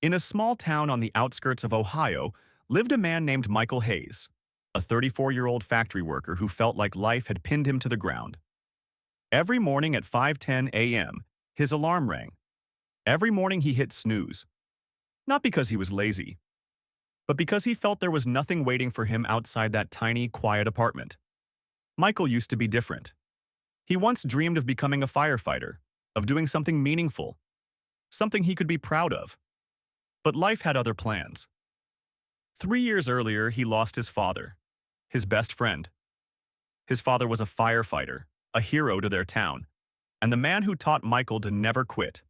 In a small town on the outskirts of Ohio lived a man named Michael Hayes, a 34-year-old factory worker who felt like life had pinned him to the ground. Every morning at 5:10 a.m., his alarm rang. Every morning he hit snooze, not because he was lazy, but because he felt there was nothing waiting for him outside that tiny, quiet apartment. Michael used to be different. He once dreamed of becoming a firefighter, of doing something meaningful, something he could be proud of. But life had other plans. 3 years earlier, he lost his father, his best friend. His father was a firefighter, a hero to their town, and the man who taught Michael to never quit.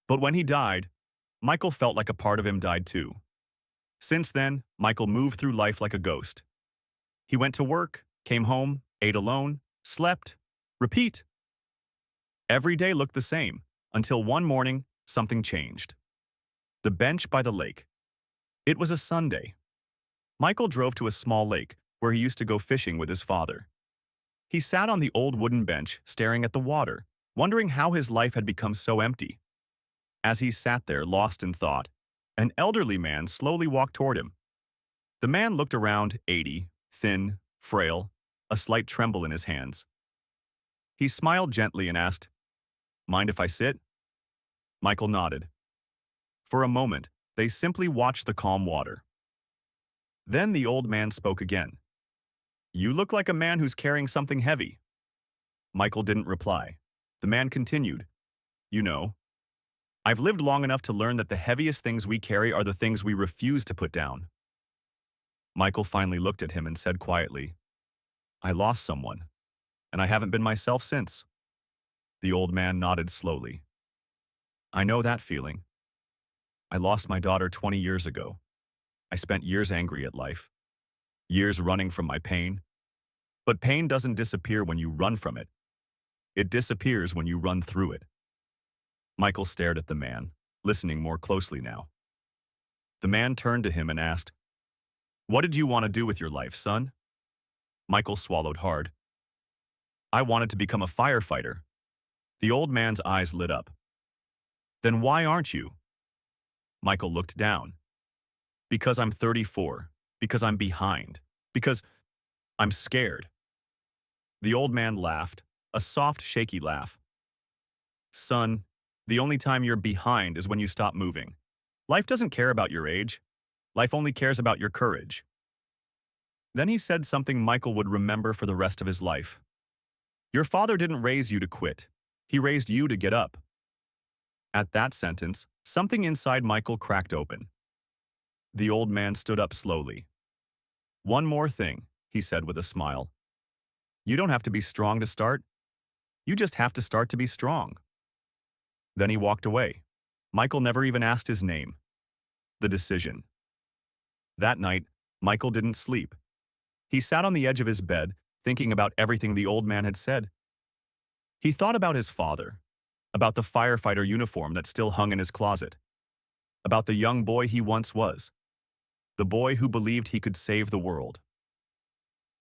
But when he died, Michael felt like a part of him died too. Since then, Michael moved through life like a ghost. He went to work, came home, ate alone, slept, repeat. Every day looked the same, until one morning, something changed. The bench by the lake. It was a Sunday. Michael drove to a small lake where he used to go fishing with his father. He sat on the old wooden bench, staring at the water, wondering how his life had become so empty. As he sat there, lost in thought, an elderly man slowly walked toward him. The man looked around, 80, thin, frail, a slight tremble in his hands. He smiled gently and asked, "Mind if I sit?" Michael nodded. For a moment, they simply watched the calm water. Then the old man spoke again. "You look like a man who's carrying something heavy." Michael didn't reply. The man continued, "You know, I've lived long enough to learn that the heaviest things we carry are the things we refuse to put down." Michael finally looked at him and said quietly, "I lost someone, and I haven't been myself since." The old man nodded slowly. "I know that feeling. I lost my daughter 20 years ago. I spent years angry at life, years running from my pain. But pain doesn't disappear when you run from it. It disappears when you run through it." Michael stared at the man, listening more closely now. The man turned to him and asked, "What did you want to do with your life, son?" Michael swallowed hard. "I wanted to become a firefighter." The old man's eyes lit up. "Then why aren't you?" Michael looked down. "Because I'm 34. Because I'm behind. Because I'm scared." The old man laughed, a soft, shaky laugh. "Son, the only time you're behind is when you stop moving. Life doesn't care about your age. Life only cares about your courage." Then he said something Michael would remember for the rest of his life. "Your father didn't raise you to quit. He raised you to get up." At that sentence, something inside Michael cracked open. The old man stood up slowly. "One more thing," he said with a smile. "You don't have to be strong to start. You just have to start to be strong." Then he walked away. Michael never even asked his name. The decision. That night, Michael didn't sleep. He sat on the edge of his bed, thinking about everything the old man had said. He thought about his father, about the firefighter uniform that still hung in his closet, about the young boy he once was, the boy who believed he could save the world.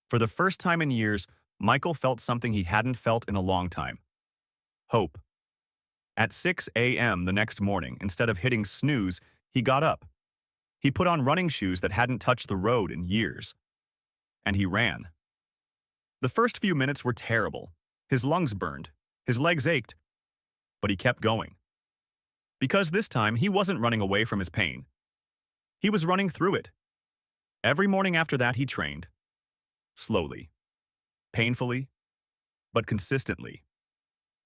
For the first time in years, Michael felt something he hadn't felt in a long time. Hope. At 6 a.m. the next morning, instead of hitting snooze, he got up. He put on running shoes that hadn't touched the road in years. And he ran. The first few minutes were terrible. His lungs burned. His legs ached. But he kept going. Because this time, he wasn't running away from his pain. He was running through it. Every morning after that, he trained. Slowly. Painfully. But consistently.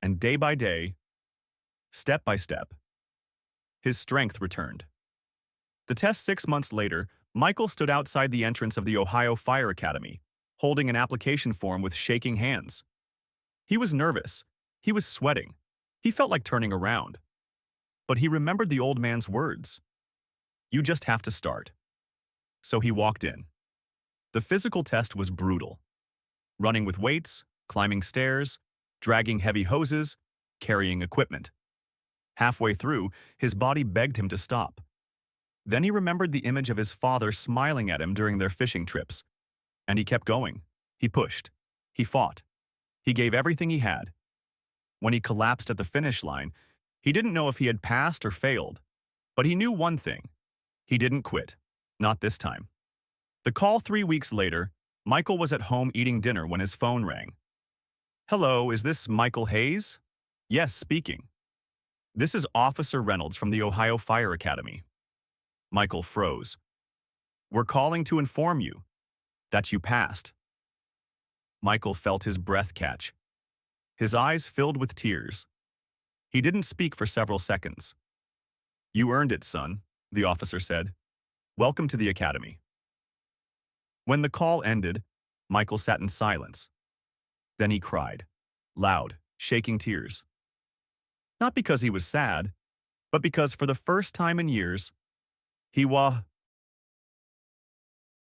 And day by day, step by step, his strength returned. The test 6 months later, Michael stood outside the entrance of the Ohio Fire Academy, holding an application form with shaking hands. He was nervous. He was sweating. He felt like turning around. But he remembered the old man's words. "You just have to start." So he walked in. The physical test was brutal. Running with weights, climbing stairs, dragging heavy hoses, carrying equipment. Halfway through, his body begged him to stop. Then he remembered the image of his father smiling at him during their fishing trips. And he kept going. He pushed. He fought. He gave everything he had. When he collapsed at the finish line, he didn't know if he had passed or failed. But he knew one thing. He didn't quit. Not this time. The call 3 weeks later, Michael was at home eating dinner when his phone rang. Hello, is this Michael Hayes? Yes, speaking. This is Officer Reynolds from the Ohio Fire Academy. Michael froze. We're calling to inform you that you passed. Michael felt his breath catch. His eyes filled with tears. He didn't speak for several seconds. You earned it, son, the officer said. Welcome to the academy. When the call ended, Michael sat in silence. Then he cried, loud, shaking tears. Not because he was sad, but because for the first time in years, he was